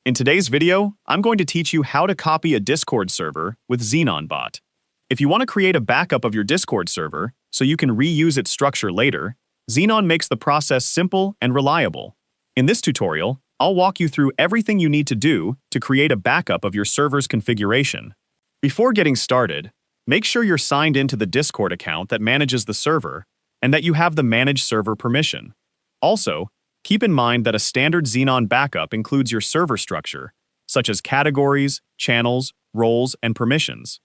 In today's video, I'm going to teach you how to copy a Discord server with Xenon bot. If you want to create a backup of your Discord server so you can reuse its structure later, Xenon makes the process simple and reliable. In this tutorial, I'll walk you through everything you need to do to create a backup of your server's configuration. Before getting started, make sure you're signed into the Discord account that manages the server and that you have the Manage Server permission. Also, keep in mind that a standard Xenon backup includes your server structure, such as categories, channels, roles, and permissions.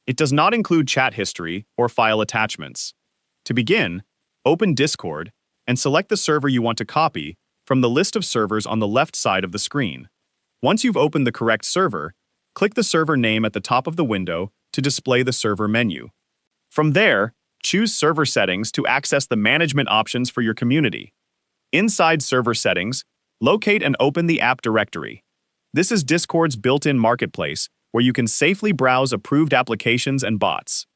It does not include chat history or file attachments. To begin, open Discord and select the server you want to copy from the list of servers on the left side of the screen. Once you've opened the correct server, click the server name at the top of the window to display the server menu. From there, choose Server Settings to access the management options for your community. Inside Server Settings, locate and open the app directory. This is Discord's built-in marketplace where you can safely browse approved applications and bots.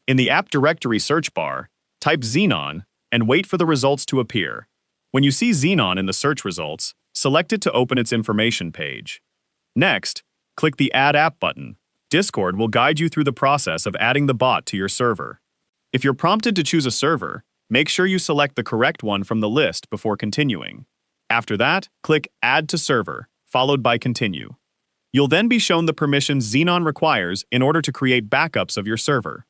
In the app directory search bar, type Xenon and wait for the results to appear. When you see Xenon in the search results, select it to open its information page. Next, click the Add App button. Discord will guide you through the process of adding the bot to your server. If you're prompted to choose a server, make sure you select the correct one from the list before continuing. After that, click Add to Server, followed by Continue. You'll then be shown the permissions Xenon requires in order to create backups of your server.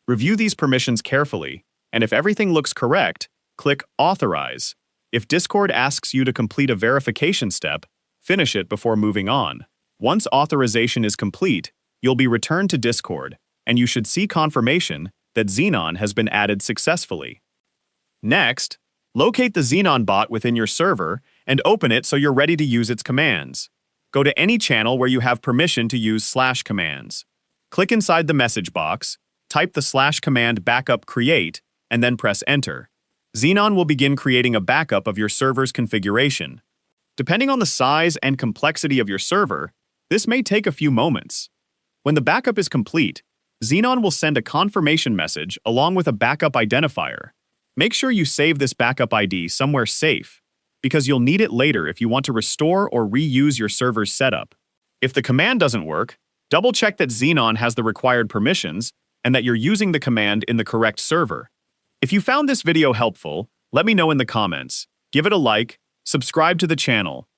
Review these permissions carefully, and if everything looks correct, click Authorize. If Discord asks you to complete a verification step, finish it before moving on. Once authorization is complete, you'll be returned to Discord, and you should see confirmation that Xenon has been added successfully. Next, locate the Xenon bot within your server and open it so you're ready to use its commands. Go to any channel where you have permission to use / commands. Click inside the message box, type the / command backup create, and then press enter. Xenon will begin creating a backup of your server's configuration. Depending on the size and complexity of your server, this may take a few moments. When the backup is complete, Xenon will send a confirmation message along with a backup identifier. Make sure you save this backup ID somewhere safe, because you'll need it later if you want to restore or reuse your server's setup. If the command doesn't work, double-check that Xenon has the required permissions and that you're using the command in the correct server. If you found this video helpful, let me know in the comments. Give it a like, subscribe to the channel,